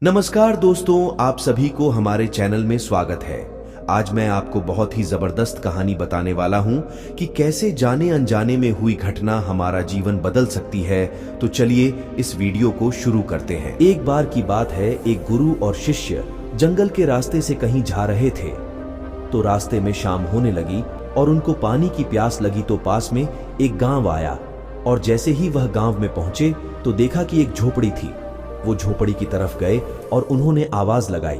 नमस्कार दोस्तों, आप सभी को हमारे चैनल में स्वागत है। आज मैं आपको बहुत ही जबरदस्त कहानी बताने वाला हूं कि कैसे जाने अनजाने में हुई घटना हमारा जीवन बदल सकती है। तो चलिए इस वीडियो को शुरू करते हैं। एक बार की बात है, एक गुरु और शिष्य जंगल के रास्ते से कहीं जा रहे थे। तो रास्ते में शाम होने लगी और उनको पानी की प्यास लगी। तो पास में एक गांव आया और जैसे ही वह गांव में पहुंचे तो देखा कि एक झोपड़ी थी। वो झोपड़ी की तरफ गए और उन्होंने आवाज लगाई।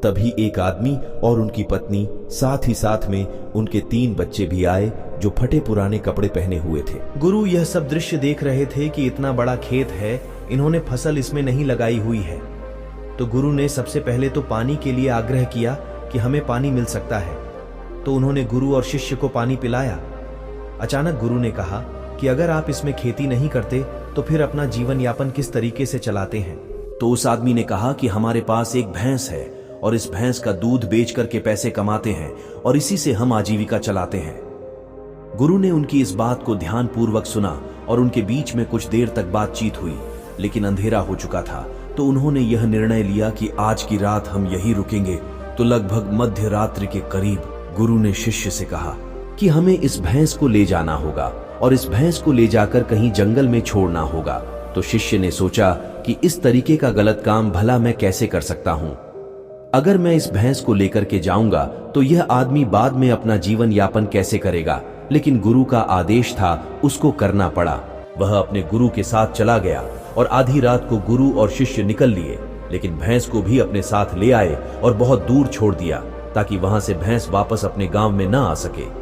तभी एक आदमी और उनकी पत्नी, साथ ही साथ में उनके 3 बच्चे भी आए जो फटे पुराने कपड़े पहने हुए थे। गुरु यह सब दृश्य देख रहे थे कि इतना बड़ा खेत है, इन्होंने फसल इसमें नहीं लगाई हुई है। तो गुरु ने सबसे पहले तो पानी के लिए आग्रह किया कि हमें पानी मिल सकता है। तो उन्होंने गुरु और शिष्य को पानी पिलाया। अचानक गुरु ने कहा कि अगर आप इसमें खेती नहीं करते तो फिर अपना जीवन यापन किस तरीके से चलाते हैं। तो उस आदमी ने कहा कि हमारे पास एक भैंस है और इस भैंस का दूध बेच करके पैसे कमाते हैं और इसी से हम आजीविका चलाते हैं। गुरु ने उनकी इस बात को ध्यानपूर्वक सुना और उनके बीच में कुछ देर तक बातचीत हुई, लेकिन अंधेरा हो चुका था। तो उन्होंने यह निर्णय लिया कि आज की रात हम यहीं रुकेंगे। तो लगभग मध्य रात्रि के करीब गुरु ने शिष्य से कहा कि हमें इस भैंस को ले जाना होगा और इस भैंस को ले जाकर कहीं जंगल में छोड़ना होगा। तो शिष्य ने सोचा कि इस तरीके का गलत काम भला मैं कैसे कर सकता हूं। अगर मैं इस भैंस को लेकर के जाऊंगा तो यह आदमी बाद में अपना जीवन यापन कैसे करेगा। लेकिन गुरु का आदेश था, उसको करना पड़ा। वह अपने गुरु के साथ चला गया और आधी रात को गुरु और शिष्य निकल लिए, लेकिन भैंस को भी अपने साथ ले आए और बहुत दूर छोड़ दिया ताकि वहां से भैंस वापस अपने गांव में न आ सके।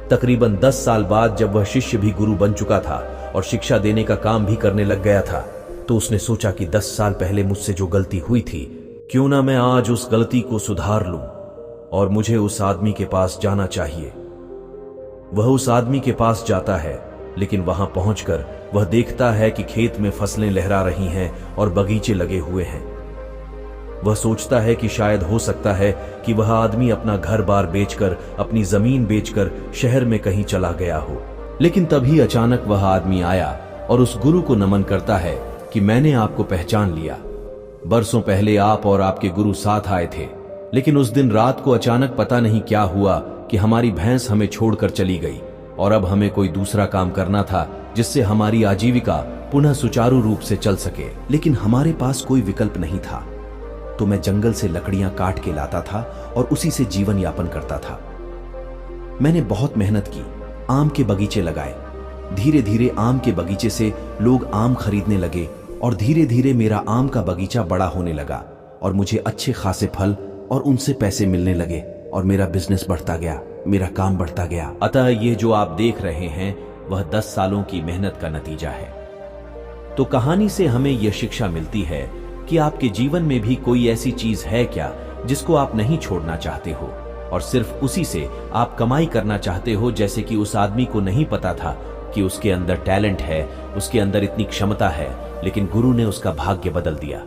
तकरीबन 10 साल बाद जब वह शिष्य भी गुरु बन चुका था और शिक्षा देने का काम भी करने लग गया था, तो उसने सोचा कि 10 साल पहले मुझसे जो गलती हुई थी, क्यों ना मैं आज उस गलती को सुधार लूं और मुझे उस आदमी के पास जाना चाहिए। वह उस आदमी के पास जाता है, लेकिन वहां पहुंचकर वह देखता है कि खेत में फसलें लहरा रही हैं और बगीचे लगे हुए हैं। वह सोचता है कि शायद हो सकता है कि वह आदमी अपना घर बार बेचकर, अपनी जमीन बेचकर शहर में कहीं चला गया हो। लेकिन तभी अचानक वह आदमी आया और उस गुरु को नमन करता है कि मैंने आपको पहचान लिया। बरसों पहले आप और आपके गुरु साथ आए थे, लेकिन उस दिन रात को अचानक पता नहीं क्या हुआ कि हमारी भैंस हमें छोड़कर चली गई और अब हमें कोई दूसरा काम करना था जिससे हमारी आजीविका पुनः सुचारू रूप से चल सके। लेकिन हमारे पास कोई विकल्प नहीं था, तो मैं जंगल से लकड़ियां काट के लाता था और उसी से जीवन यापन करता था। मैंने बहुत मेहनत की, आम के बगीचे लगाए। धीरे धीरे आम के बगीचे से लोग आम खरीदने लगे और धीरे धीरे मेरा आम का बगीचा बड़ा होने लगा और मुझे अच्छे खासे फल और उनसे पैसे मिलने लगे और मेरा बिजनेस बढ़ता गया, मेरा काम बढ़ता गया। अतः ये जो आप देख रहे हैं वह 10 सालों की मेहनत का नतीजा है। तो कहानी से हमें यह शिक्षा मिलती है कि आपके जीवन में भी कोई ऐसी चीज है क्या जिसको आप नहीं छोड़ना चाहते हो और सिर्फ उसी से आप कमाई करना चाहते हो। जैसे कि उस आदमी को नहीं पता था कि उसके अंदर टैलेंट है, उसके अंदर इतनी क्षमता है, लेकिन गुरु ने उसका भाग्य बदल दिया।